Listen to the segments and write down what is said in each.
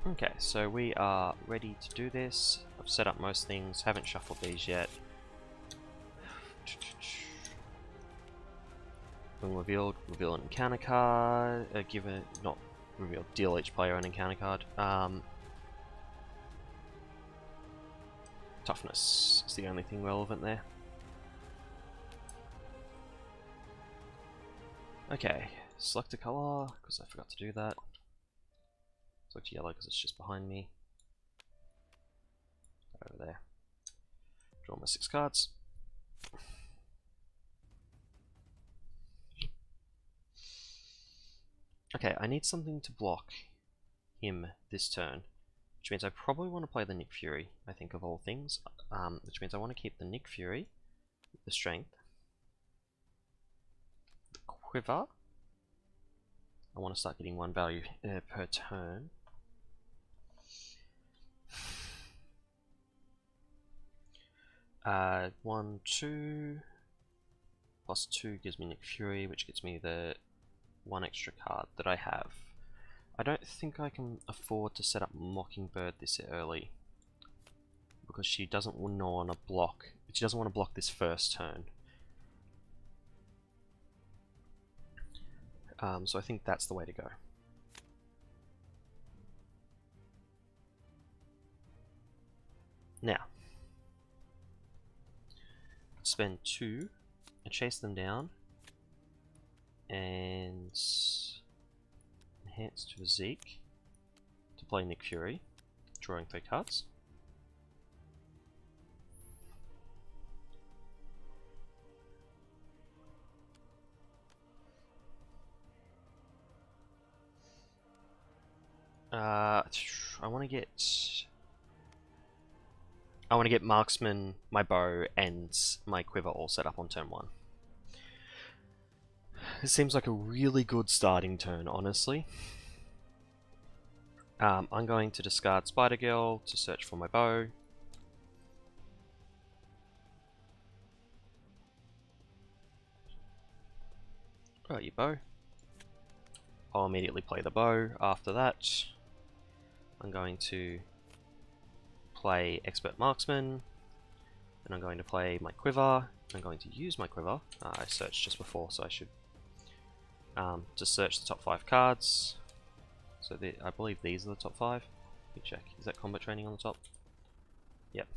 Okay, so we are ready to do this. I've set up most things, haven't shuffled these yet. When revealed, reveal an encounter card, not revealed, deal each player an encounter card. Toughness is the only thing relevant there. Okay, select a color, because I forgot to do that. Select yellow because it's just behind me. Over there. Draw my 6 cards. Okay, I need something to block him this turn, which means I probably want to play the Nick Fury, I think, of all things, which means I want to keep the Nick Fury, the Strength, the Quiver. I want to start getting 1 value per turn. Uh, 1, 2, plus 2 gives me Nick Fury, which gets me the 1 extra card that I have. I don't think I can afford to set up Mockingbird this early, because she doesn't want to block. She doesn't want to block this first turn. So I think that's the way to go. Now, spend 2 and chase them down, and enhance to Zeke to play Nick Fury, drawing 3 cards. I want to get Marksman, my bow, and my quiver all set up on turn 1. This seems like a really good starting turn, honestly. I'm going to discard Spider Girl to search for my bow. Oh, your bow. I'll immediately play the bow. After that, I'm going to play Expert Marksman, and I'm going to play my quiver. I'm going to use my quiver. I searched just before, so I should to search the top 5 cards. So I believe these are the top 5. Let me check. Is that combat training on the top? Yep.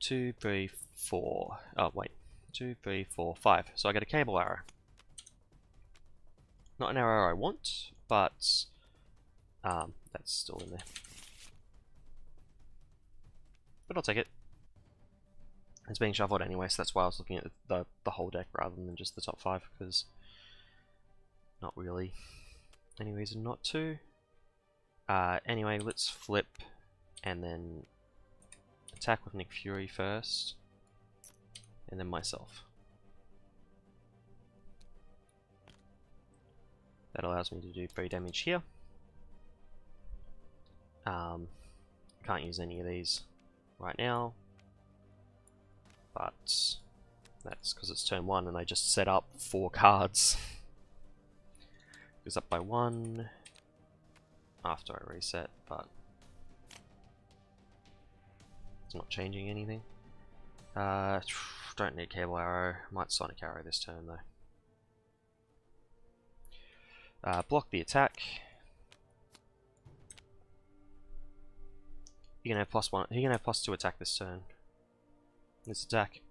2, 3, 4. Oh wait, 2, 3, 4, 5. So I get a cable arrow. Not an arrow I want, but that's still in there. But I'll take it. It's being shuffled anyway, so that's why I was looking at the whole deck rather than just the top 5, because not really any reason not to. Anyway, let's flip and then attack with Nick Fury first, and then myself. That allows me to do 3 damage here. Can't use any of these right now, but that's because it's turn 1 and I just set up 4 cards. Goes up by 1 after I reset, but it's not changing anything. Don't need Cable Arrow. Might Sonic Arrow this turn though. Block the attack. You can have +1. You can have +2 attack this turn. This attack.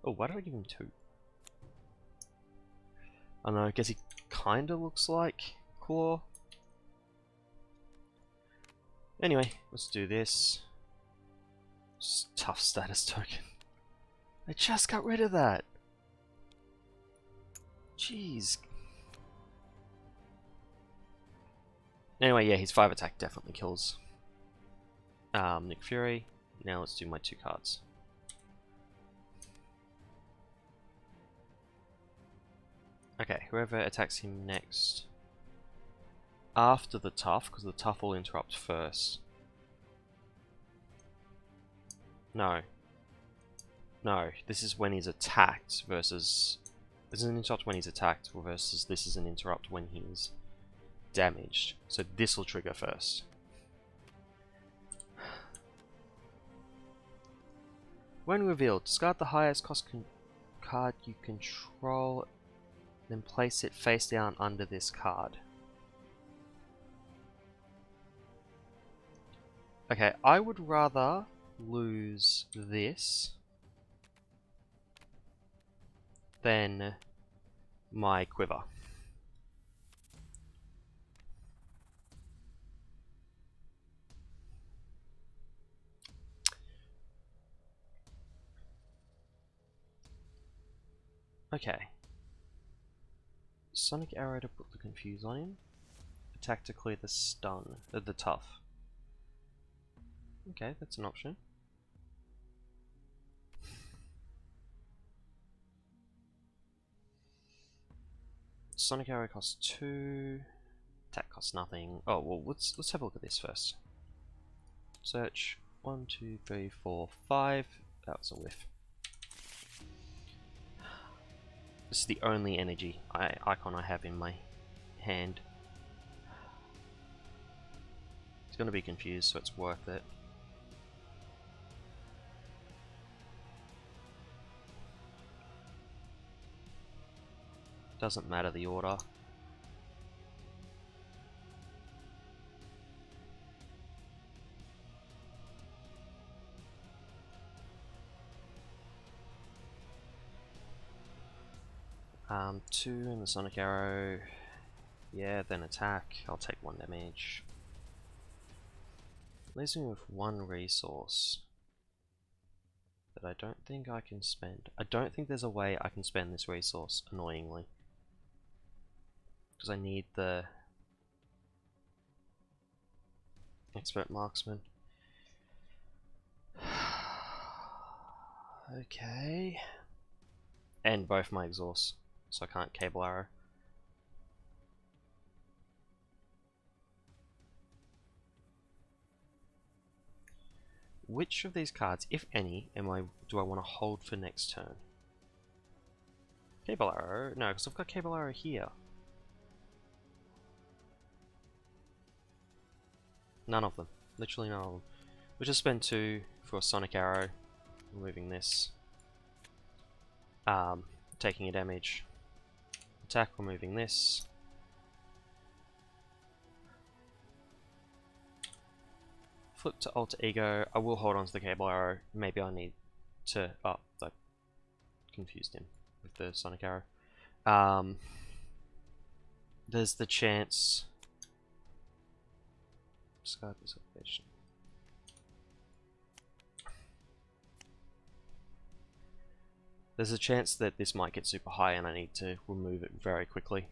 Oh, why did I give him 2? I don't know. I guess he kind of looks like Claw. Anyway, let's do this. Tough status token. I just got rid of that. Jeez. Anyway, yeah, his 5 attack definitely kills Nick Fury. Now let's do my 2 cards. Okay, whoever attacks him next after the tough, because the tough will interrupt first. No. No, this is when he's attacked versus... This is an interrupt when he's attacked versus this is an interrupt when he's damaged. So this will trigger first. When revealed, discard the highest cost card you control, then place it face down under this card. Okay, I would rather lose this than my quiver. Okay. Sonic Arrow to put the confuse on him. Attack to clear the stun, the tough. Okay, that's an option. Sonic Arrow costs 2. Attack costs nothing. Oh well, let's have a look at this first. Search 1, 2, 3, 4, 5. That was a whiff. This is the only energy icon I have in my hand. It's gonna be confused, so it's worth it. Doesn't matter the order. Two in the Sonic Arrow. Yeah, then attack. I'll take 1 damage. Leaves me with 1 resource that I don't think I can spend. I don't think there's a way I can spend this resource, annoyingly. Because I need the expert marksman. Okay. And both my exhausts, so I can't cable arrow. Which of these cards, if any, do I want to hold for next turn? Cable arrow? No, because I've got cable arrow here. None of them. Literally none of them. We'll just spend 2 for a Sonic Arrow. Removing this. Taking a damage. Attack, removing this. Flip to Alter Ego. I will hold on to the Cable Arrow. Maybe I need to... Oh, I confused him with the Sonic Arrow. There's the chance... Discard this application. There's a chance that this might get super high and I need to remove it very quickly.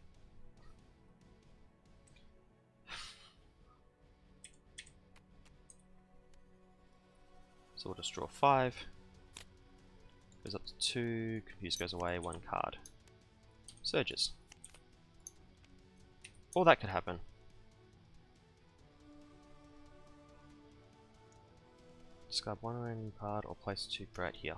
So we'll just draw 5. Goes up to 2. Confuse goes away. 1 card. Surges. Or that could happen. Discard 1 random card or place 2 threat here.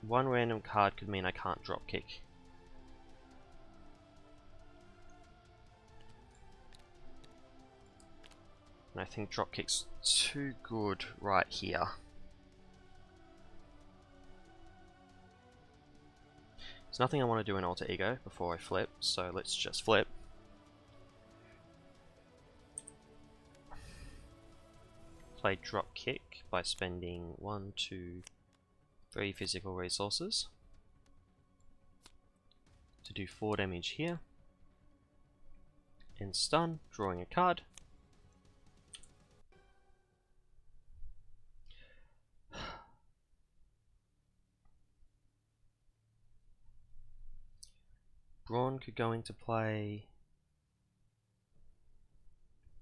One random card could mean I can't drop kick. And I think drop kick's too good right here. There's nothing I want to do in Alter Ego before I flip, so let's just flip. Play drop kick by spending 1, 2, 3 physical resources to do 4 damage here. And stun, drawing a card. Brawn could go into play.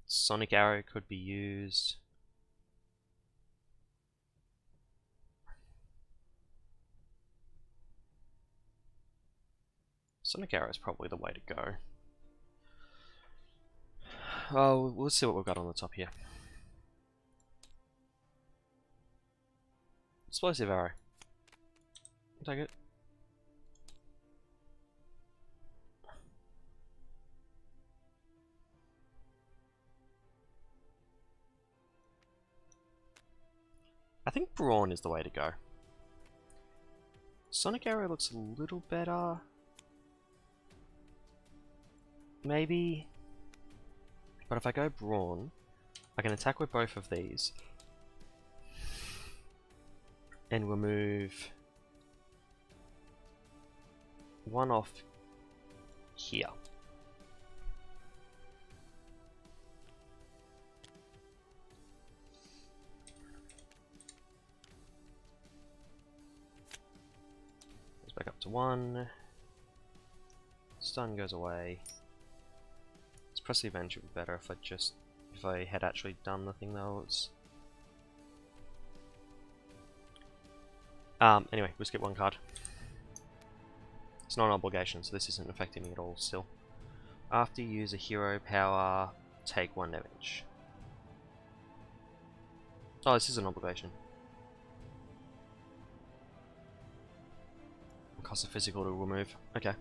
Sonic Arrow could be used. Sonic Arrow is probably the way to go. Oh, we'll see what we've got on the top here. Explosive arrow. I'll take it. I think Brawn is the way to go. Sonic Arrow looks a little better. Maybe. But if I go Brawn, I can attack with both of these. And remove one off here. Back up to 1. Stun goes away. This press the advantage would be better if I had actually done the thing though. Anyway, we'll skip 1 card. It's not an obligation, so this isn't affecting me at all still. After you use a hero power, take 1 damage. Oh, this is an obligation. Cost of physical to remove. Okay.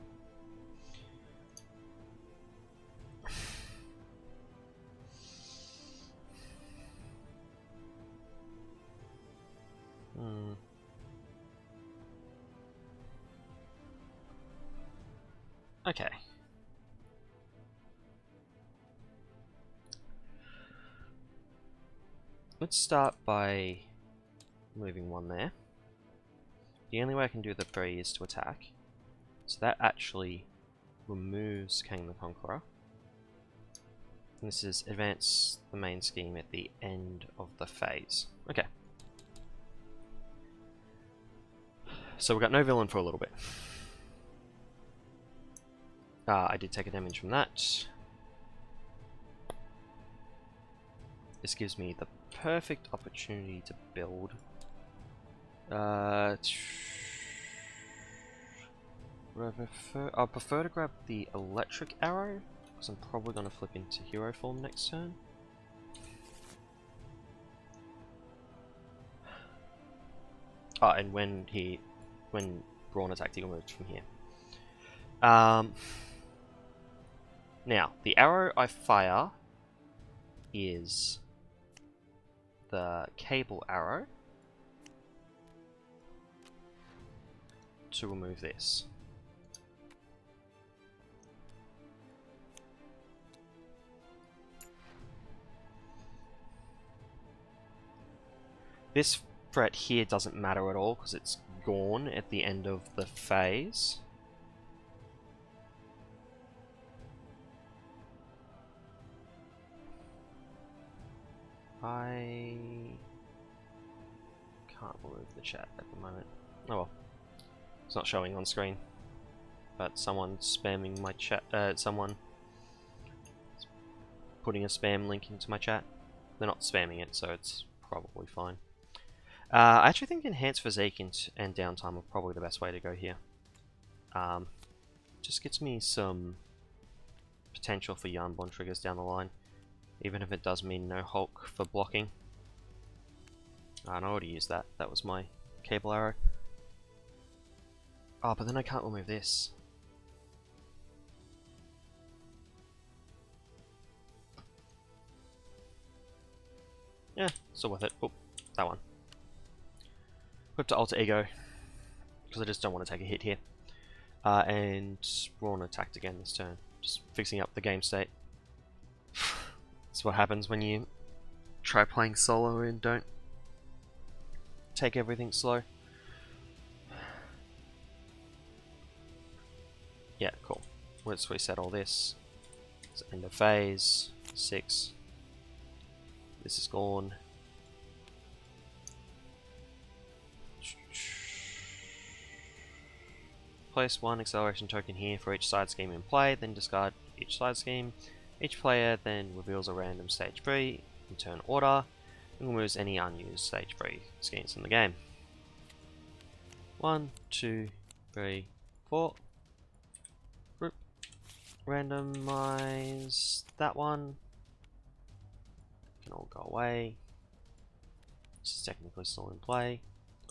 Okay. Let's start by moving 1 there. The only way I can do the 3 is to attack. So that actually removes Kang the Conqueror. And this is advance the main scheme at the end of the phase. Okay. So we've got no villain for a little bit. I did take a damage from that. This gives me the perfect opportunity to build. I'll prefer to grab the electric arrow, because I'm probably going to flip into hero form next turn. And when Brawn attacked, he moved from here. Now, the arrow I fire is the cable arrow to remove this. This threat here doesn't matter at all because it's gone at the end of the phase. I can't remove the chat at the moment. Oh well. It's not showing on screen. But someone's spamming my chat. Someone putting a spam link into my chat. They're not spamming it, so it's probably fine. I actually think enhanced physique and downtime are probably the best way to go here. Just gets me some potential for Yarnborn triggers down the line, even if it does mean no Hulk for blocking. And I already used that. That was my cable arrow. Oh, but then I can't remove this. Yeah, still worth it. Oh, that one. Flip to Alter Ego, because I just don't want to take a hit here. And Brawn attacked again this turn, just fixing up the game state. That's what happens when you try playing solo and don't take everything slow. Yeah, cool. Let's reset all this. It's end of phase. 6. This is gone. Place 1 acceleration token here for each side scheme in play, then discard each side scheme. Each player then reveals a random stage 3 in turn order and removes any unused stage 3 schemes in the game. 1, 2, 3, 4. Group. Randomize that one. Can all go away. This is technically still in play.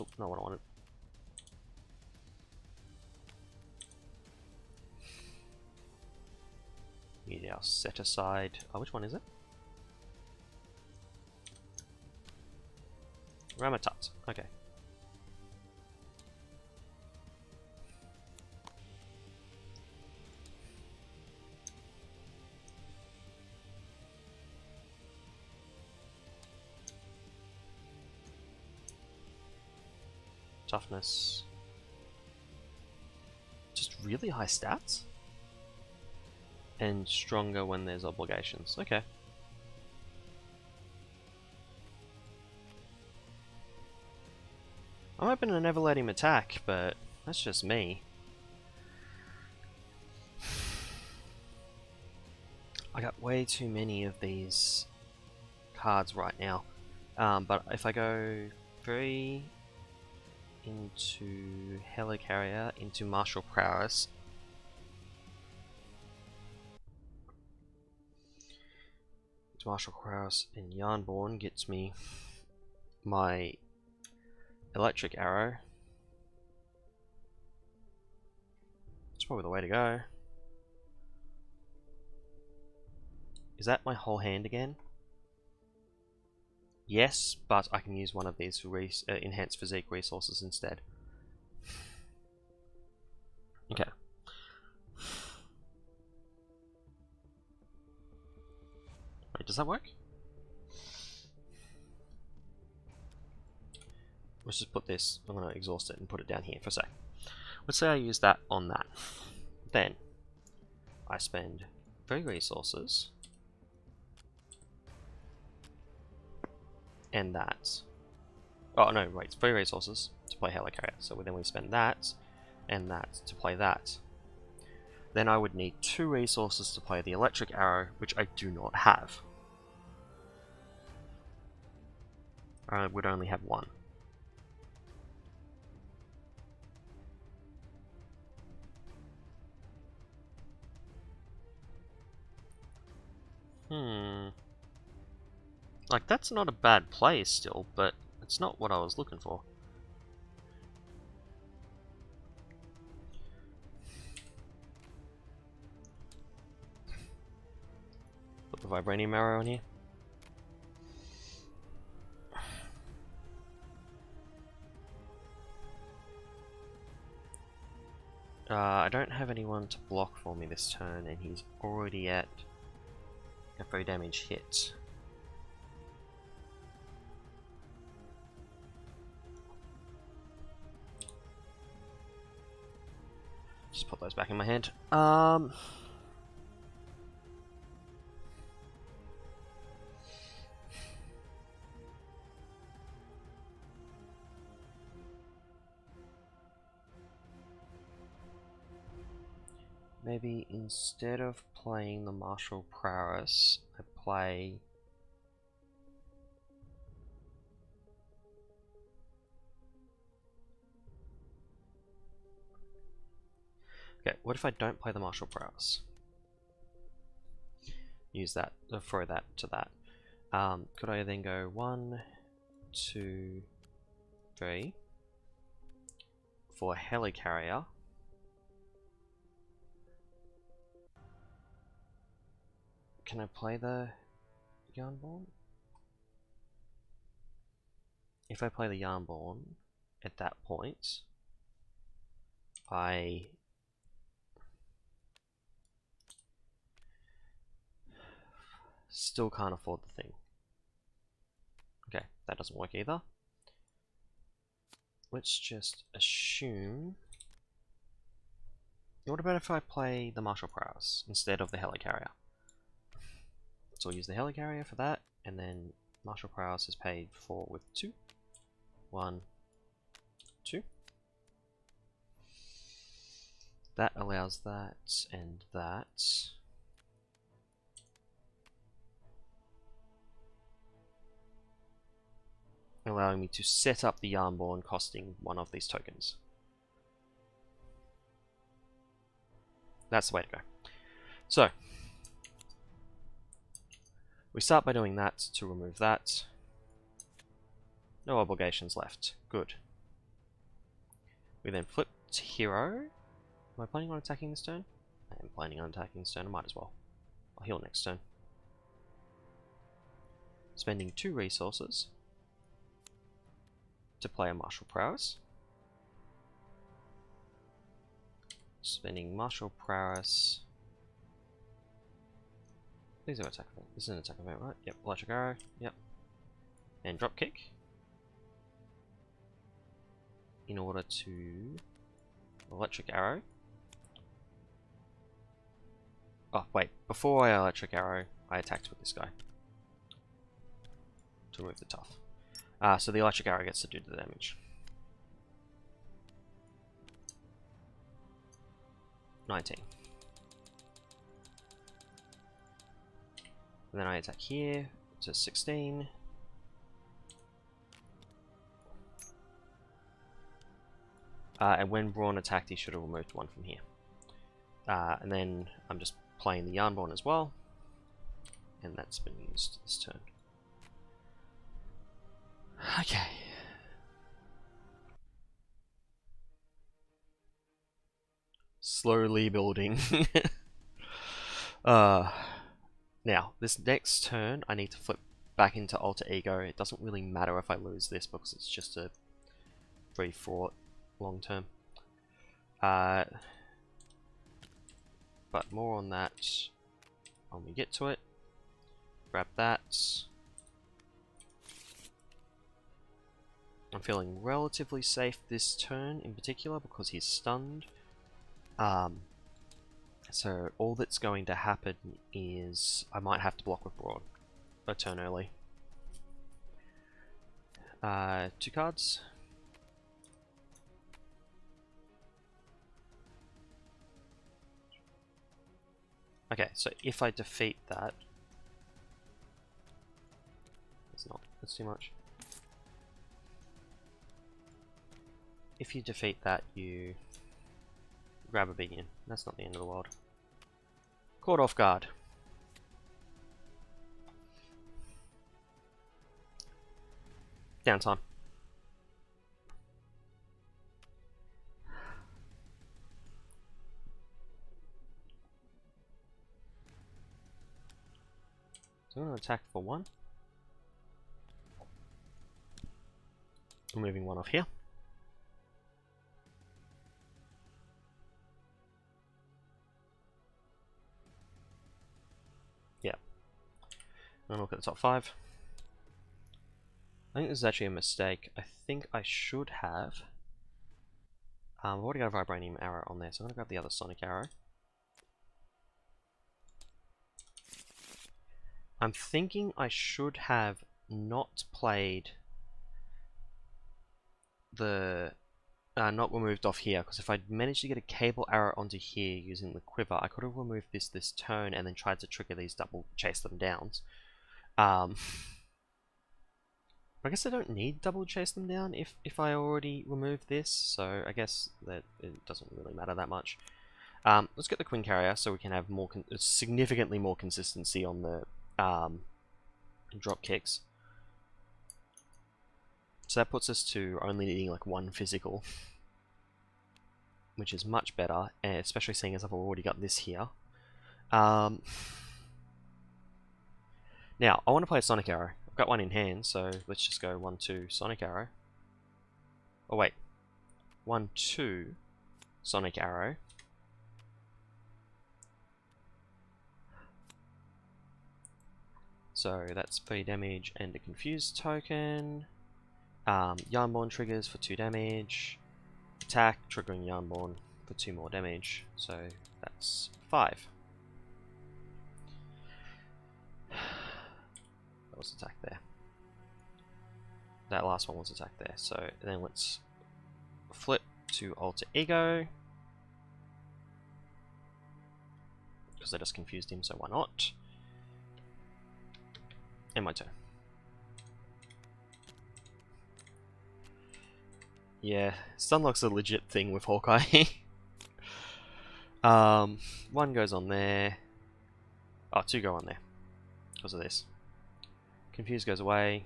Oh, not what I wanted. Need our set aside. Oh, which one is it? Ramatat. Okay. Toughness. Just really high stats? And stronger when there's obligations. Okay. I'm hoping to never let him attack, but that's just me. I got way too many of these cards right now. But if I go 3 into Helicarrier, into Martial Prowess, and Yarnborn gets me my Electric Arrow. It's probably the way to go. Is that my whole hand again? Yes, but I can use one of these for enhanced physique resources instead. Okay. Wait, does that work? Let's just put this, I'm going to exhaust it and put it down here for a sec. Let's say I use that on that. Then, I spend 3 resources. And that. Oh no, wait, it's 3 resources to play Helicarrier. So then we spend that and that to play that. Then I would need 2 resources to play the Electric Arrow, which I do not have. I would only have 1. Like, that's not a bad play still, but it's not what I was looking for. Put the Vibranium Arrow on here. I don't have anyone to block for me this turn, and he's already at a 3 damage hit. Just put those back in my hand. Maybe instead of playing the Martial Prowess, I play... Okay, what if I don't play the Martial Prowess? Use that, throw that to that. Could I then go 1, 2, 3 for Helicarrier? Can I play the Yarnborn? If I play the Yarnborn at that point, I still can't afford the thing. Okay, that doesn't work either. Let's just assume... What about if I play the Martial Prowess instead of the Helicarrier? So we'll use the Helicarrier for that, and then Martial Prowess is paid for with 2. 1, 2. That allows that and that. Allowing me to set up the Yarnborn costing 1 of these tokens. That's the way to go. So, we start by doing that to remove that. No obligations left. Good. We then flip to hero. Am I planning on attacking this turn? I am planning on attacking this turn. I might as well. I'll heal next turn. Spending 2 resources to play a martial prowess. Spending martial prowess. These are attack event. This is an attack event, right? Yep. Electric arrow. Yep. And drop kick. In order to electric arrow. Oh wait, before I electric arrow, I attacked with this guy to remove the tough. So the electric arrow gets to do the damage. 19. And then I attack here, so 16. And when Brawn attacked, he should have removed 1 from here. And then I'm just playing the Yarnborn as well. And that's been used this turn. Okay. Slowly building. Now, this next turn, I need to flip back into Alter Ego. It doesn't really matter if I lose this because it's just a free fraught long term. But more on that when we get to it. Grab that. I'm feeling relatively safe this turn in particular because he's stunned. So all that's going to happen is I might have to block with Brawn a turn early. 2 cards. Okay, so if I defeat that, that's too much. If you defeat that, you grab a Binion. That's not the end of the world. Caught off guard. Downtime. So I'm going to attack for 1. I'm moving 1 off here. Yeah. And look at the top 5. I think this is actually a mistake. I think I should have... I've already got a Vibranium arrow on there, so I'm going to grab the other Sonic arrow. I'm thinking I should have not played the... not removed off here, because if I'd managed to get a cable arrow onto here using the quiver, I could have removed this turn and then tried to trigger these double chase them downs. I guess I don't need double chase them down if I already removed this, so I guess that it doesn't really matter that much. Let's get the Queen Carrier so we can have more significantly more consistency on the drop kicks. So that puts us to only needing like 1 physical, which is much better, and especially seeing as I've already got this here. Now, I want to play a Sonic Arrow. I've got 1 in hand, so let's just go 1, 2, Sonic Arrow. Oh wait, 1, 2, Sonic Arrow. So that's 3 damage and a Confused token. Yarnborn triggers for 2 damage. Attack, triggering Yarnborn for 2 more damage. So that's 5. That was attack there. That last one was attack there. So then let's flip to Alter Ego. Because I just confused him, so why not? And my turn. Yeah, Stunlock's a legit thing with Hawkeye. 1 goes on there. Oh, 2 go on there. Because of this. Confused goes away.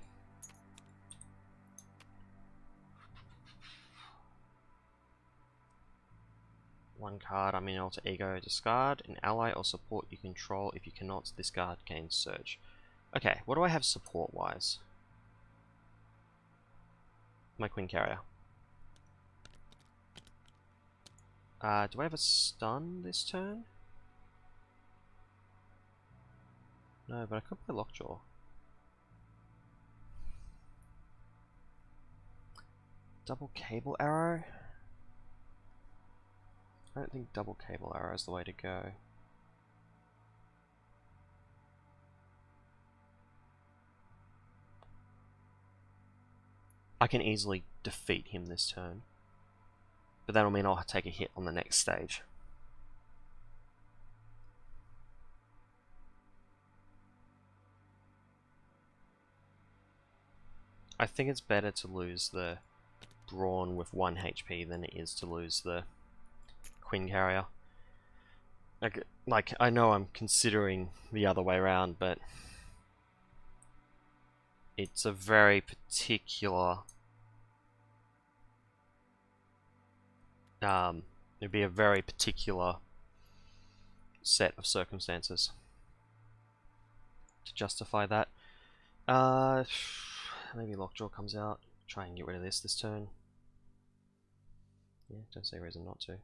One card, I'm in alter ego, discard. An ally or support you control. If you cannot discard, gain surge. Okay, what do I have support wise? My Queen Carrier. Do I have a stun this turn? No, but I could play Lockjaw. Double Cable Arrow? I don't think double Cable Arrow is the way to go. I can easily defeat him this turn. But that'll mean I'll take a hit on the next stage. I think it's better to lose the Brawn with 1 HP than it is to lose the Queen Carrier. Like, I know I'm considering the other way around, but it's a very particular... it'd be a very particular set of circumstances to justify that. Maybe Lockjaw comes out. Try and get rid of this turn. Yeah, don't see a reason not to.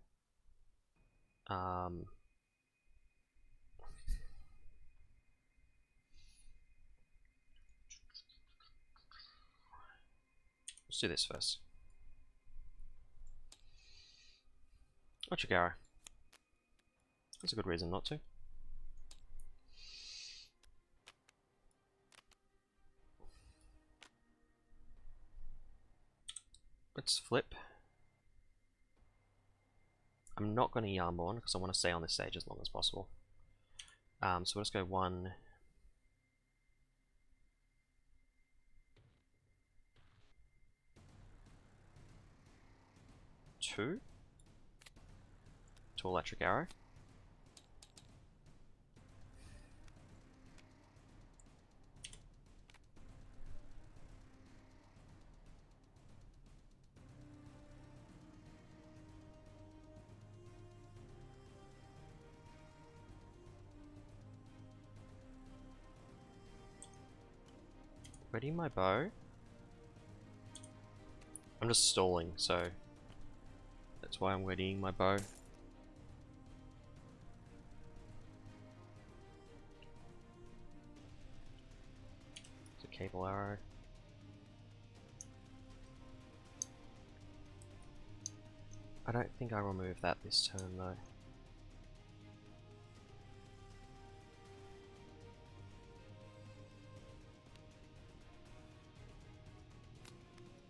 Let's do this first. Ochigara. That's a good reason not to. Let's flip. I'm not going to Yarnborn because I want to stay on this stage as long as possible. So let's go 1, 2 to Electric Arrow. Ready my bow. I'm just stalling, so that's why I'm readying my bow. It's a Cable Arrow. I don't think I remove that this turn though.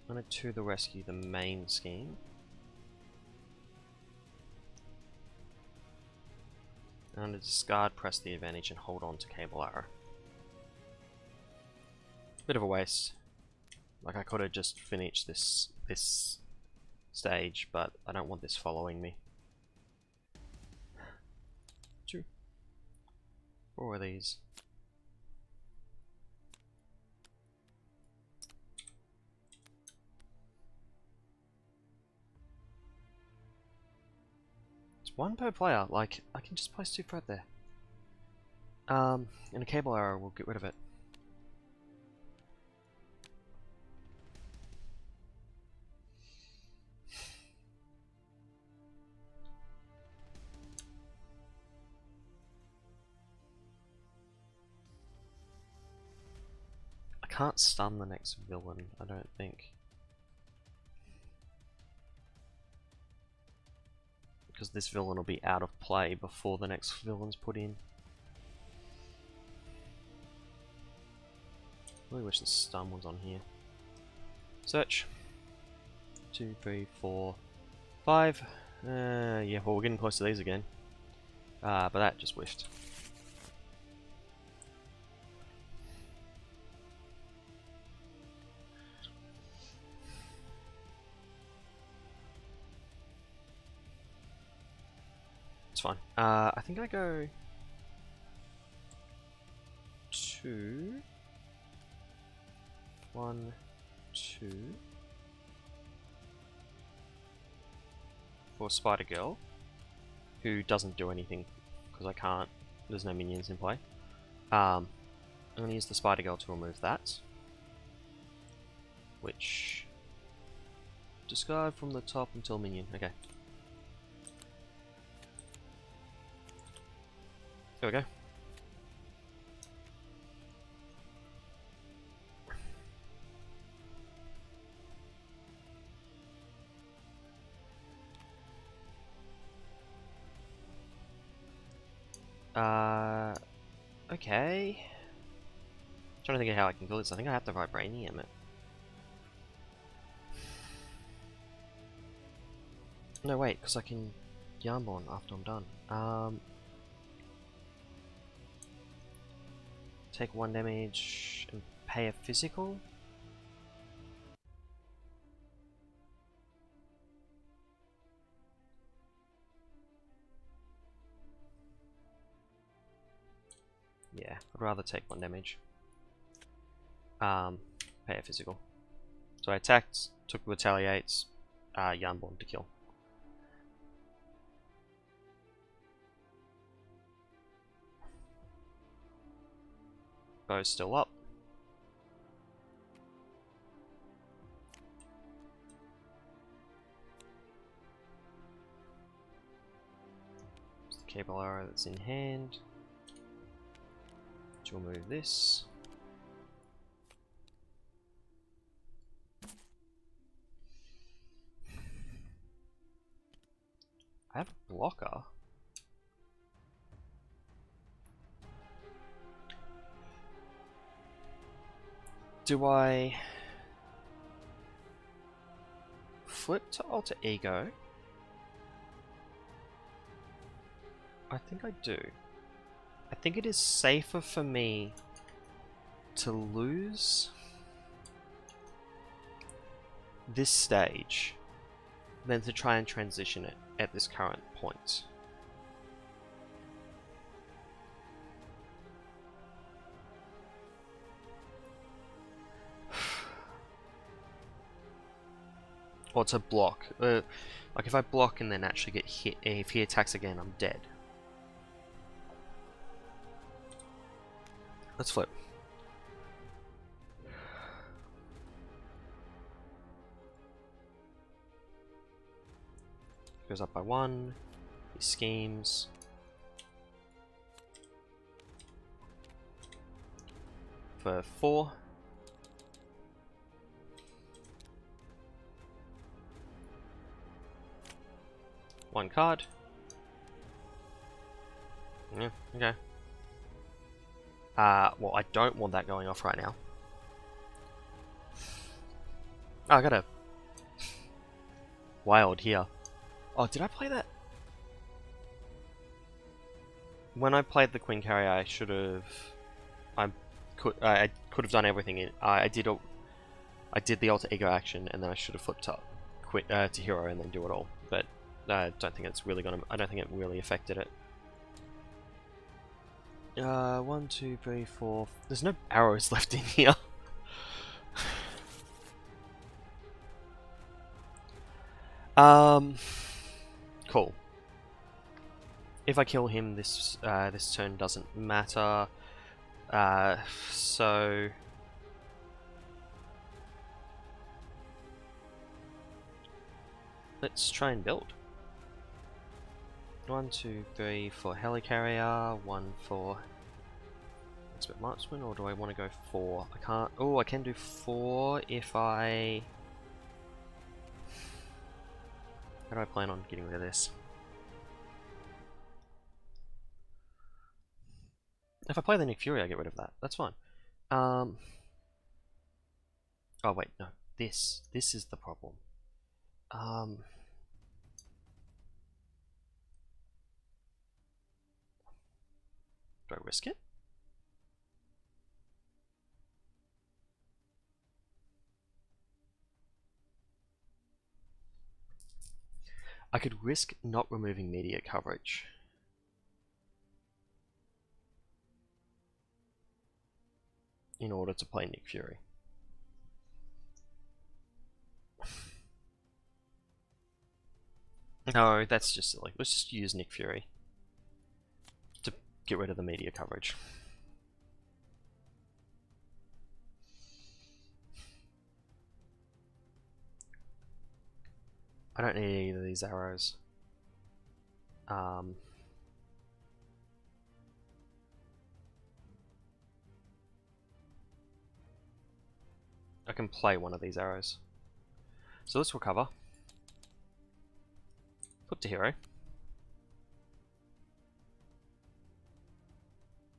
I'm going to 2 the rescue the main scheme. And to discard, press the advantage and hold on to Cable Arrow. Bit of a waste. Like I could have just finished this stage, but I don't want this following me. 2. 4 of these. It's 1 per player, like I can just place 2 Fred there. And a Cable Arrow will get rid of it. I can't stun the next villain, I don't think. Because this villain will be out of play before the next villain's put in. Really wish the stun was on here. Search. 2, 3, 4, 5. Yeah, well, we're getting close to these again. But that just whiffed. It's fine. I think I go 2, 1, 2 for Spider Girl. who doesn't do anything because I can't. There's no minions in play. I'm going to use the Spider Girl to remove that, which discard from the top until minion. Okay. There we go. Okay. Trying to think of how I can kill this. I think I have to Vibranium it. No, wait, because I can Yarnborn after I'm done. Take 1 damage and pay a physical? Yeah, I'd rather take 1 damage. Pay a physical. So I attacked, took retaliates, Yarnborn to kill. Bow's still up. The cable arrow that's in hand. To remove this. I have a blocker. Do I flip to alter ego? I think I do. I think it is safer for me to lose this stage than to try and transition it at this current point. Or to block. Like if I block and then actually get hit, if he attacks again, I'm dead. Let's flip. Goes up by 1. He schemes. For 4. One card. Yeah, okay. Well, I don't want that going off right now. Oh, I got a wild here. Oh, did I play that? When I played the Queen Carrier, I should have. I could have done everything. I did the alter ego action, and then I should have flipped up, to hero, and then do it all. But I don't think it's really gonna. I don't think it really affected it. 1, 2, 3, 4. There's no arrows left in here. Cool. If I kill him, this turn doesn't matter. So let's try and build. 1, 2, 3 for helicarrier, 1 for expert marksman, or do I want to go 4? I can't. Oh, I can do 4 if I. How do I plan on getting rid of this? If I play the Nick Fury, I get rid of that. That's fine. Oh wait, no. This is the problem. Do I risk it? I could risk not removing media coverage. In order to play Nick Fury. No, that's just silly. Let's just use Nick Fury to get rid of the media coverage. I don't need either of these arrows. I can play one of these arrows. So let's recover. Put to hero.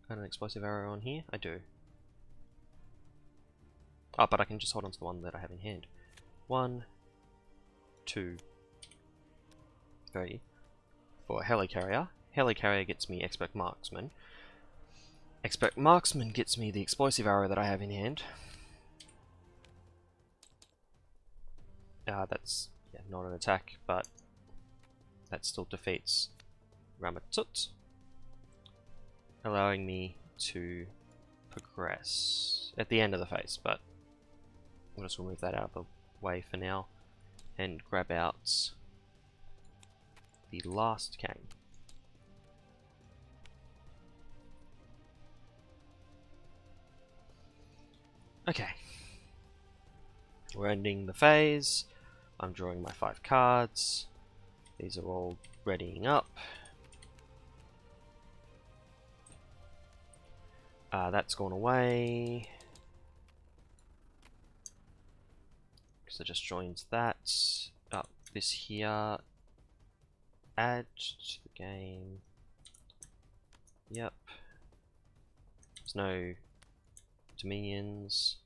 Got an explosive arrow on here? I do. Oh, but I can just hold on to the one that I have in hand. 1, 2, 3 for helicarrier. Helicarrier gets me expert marksman. Expert marksman gets me the explosive arrow that I have in hand. That's not an attack, but that still defeats Ramatut, allowing me to progress at the end of the phase, but we'll just remove that out of the way for now and grab out the last Kang. Okay, we're ending the phase. I'm drawing my 5 cards. These are all readying up. That's gone away. Because I just joined that. This here. Add to the game. Yep. There's no dominions.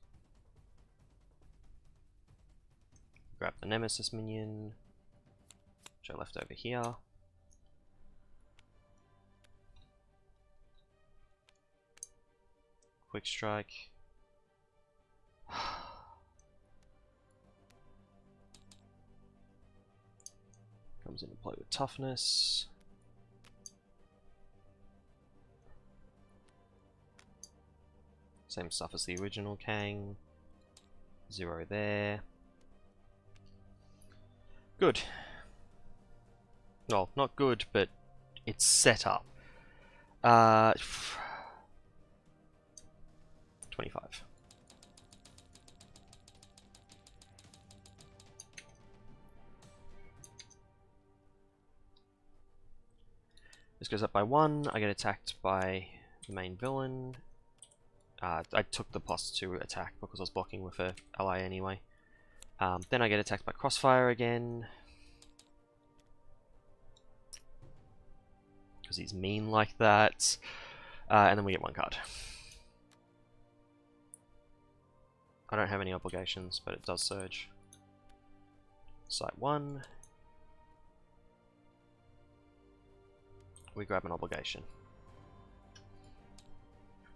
Grab the Nemesis minion, which I left over here. Quick strike. Comes into play with toughness. Same stuff as the original Kang. 0 there. Good. Well, not good, but it's set up. 25. This goes up by 1. I get attacked by the main villain. I took the +2 attack because I was blocking with a ally anyway. Then I get attacked by Crossfire again. Because he's mean like that. And then we get 1 card. I don't have any obligations, but it does surge. Site 1. We grab an obligation.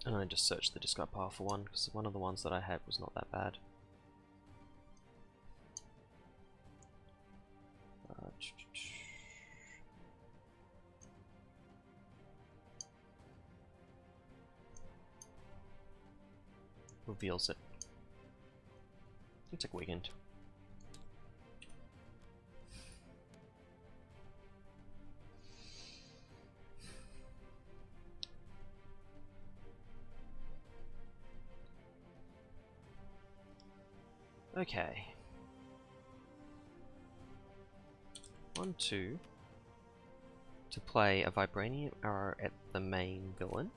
And I just search the discard pile for 1, because one of the ones that I had was not that bad. Reveals it. It's a weekend. Okay. 1, 2. To play a Vibranium arrow at the main villain.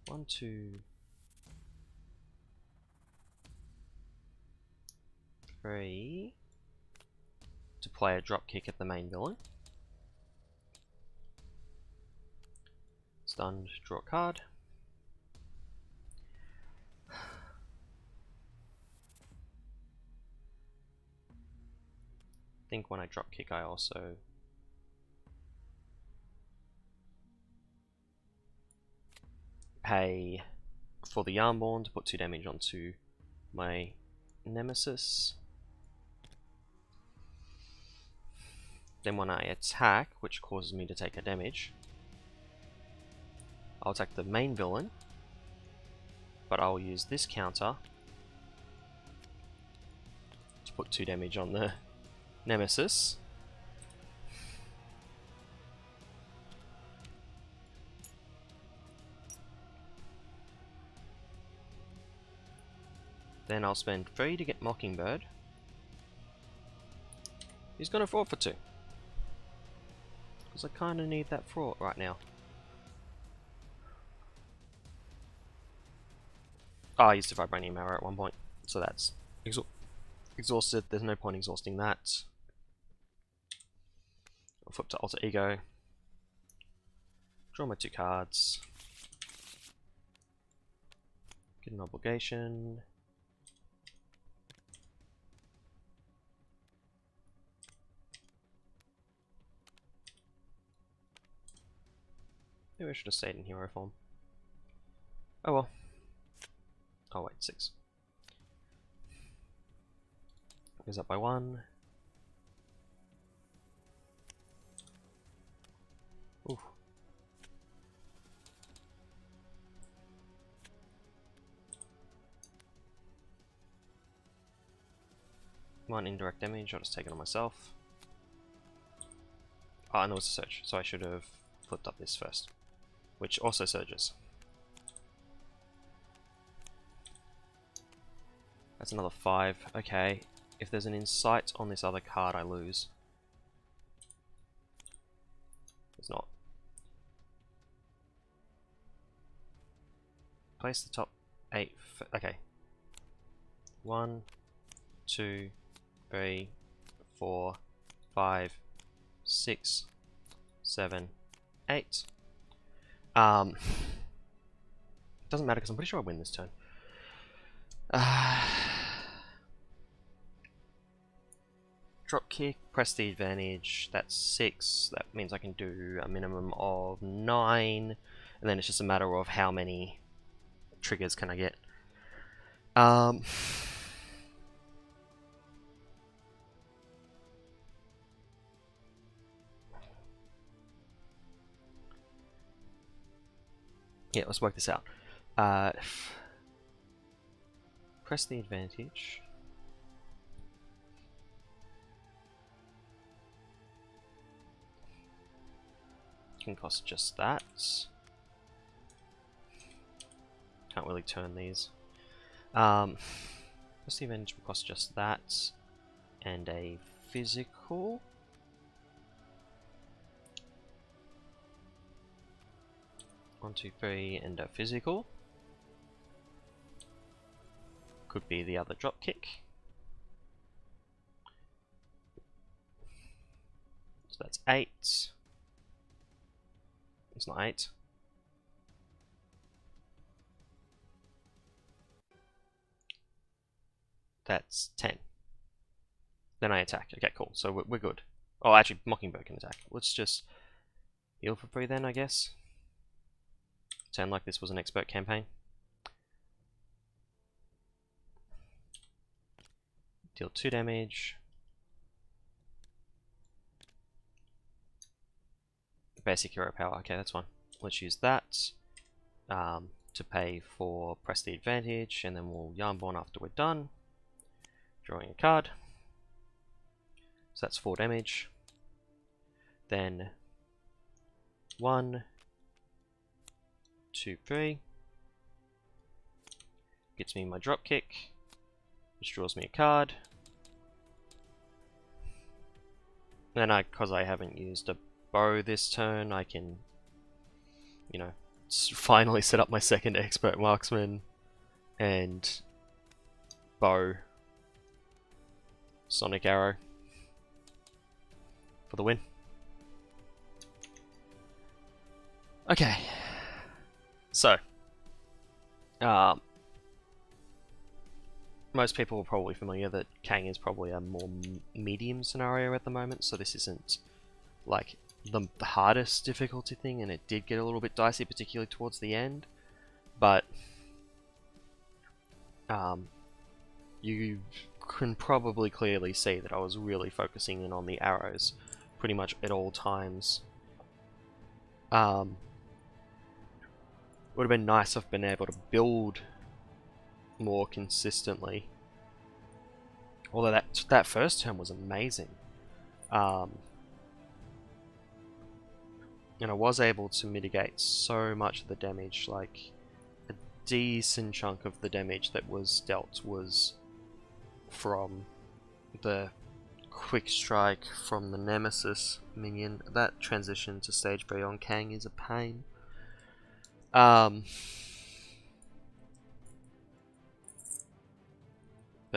One, 2, 3. To play a drop kick at the main villain. Stunned, draw a card. I think when I drop kick I also pay for the Yarnborn to put 2 damage onto my Nemesis. Then when I attack, which causes me to take a damage, I'll attack the main villain, but I'll use this counter to put 2 damage on the nemesis. Then I'll spend 3 to get Mockingbird. He's gonna fraud for 2. Because I kinda need that fraud right now. Oh, I used a Vibranium Arrow at one point, so that's exhausted. There's no point exhausting that. I'll flip to Alter Ego. Draw my 2 cards. Get an obligation. Maybe I should have stayed in hero form. Oh well. Oh wait, 6. Goes up by 1. Ooh. One indirect damage, I'll just take it on myself. Ah, and there was a surge, so I should have flipped up this first, which also surges. That's another 5. Okay, if there's an insight on this other card, I lose. There's not. Place the top 8. Okay. 1, 2, 3, 4, 5, 6, 7, 8. Doesn't matter because I'm pretty sure I win this turn. Drop kick, press the advantage. That's 6. That means I can do a minimum of 9, and then it's just a matter of how many triggers can I get. Yeah, let's work this out. Press the advantage. Can cost just that. Can't really turn these. Press the advantage will cost just that. And a physical. One, two, three, and a physical. Could be the other drop kick. So that's 8. It's not 8. That's 10. Then I attack. Okay, cool. So we're good. Oh, actually, Mockingbird can attack. Let's just heal for free then, I guess. Sound like this was an expert campaign. Deal 2 damage. Basic hero power. Okay, that's fine. Let's use that to pay for press the advantage, and then we'll Yarnborn after we're done. Drawing a card. So that's 4 damage. Then 1, 2, 3. Gets me my drop kick, which draws me a card. Then because I haven't used a bow this turn, I can, you know, finally set up my second expert marksman and bow Sonic Arrow for the win. Okay, so most people are probably familiar that Kang is probably a more medium scenario at the moment, so this isn't like the hardest difficulty thing, and it did get a little bit dicey, particularly towards the end, but you can probably clearly see that I was really focusing in on the arrows pretty much at all times. Would have been nice if I've been able to build more consistently. Although that first turn was amazing. And I was able to mitigate so much of the damage, like a decent chunk of the damage that was dealt was from the quick strike from the Nemesis minion. That transition to stage 3 on Kang is a pain. But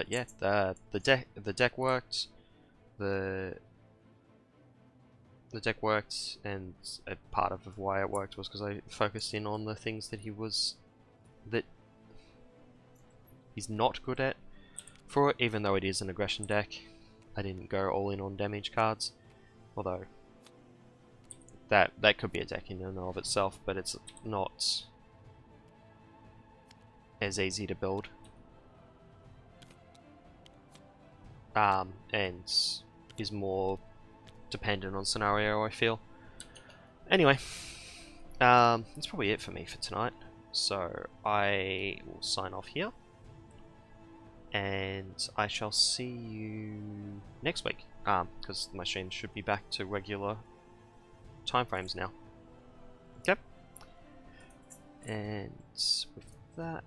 yeah, the deck worked. The deck worked, and a part of why it worked was because I focused in on the things that he's not good at for it, even though it is an aggression deck. I didn't go all in on damage cards, although that could be a deck in and of itself, but it's not as easy to build. And is more dependent on scenario, I feel. Anyway, that's probably it for me for tonight. So I will sign off here, and I shall see you next week, because my stream should be back to regular time frames now. Okay, and with that,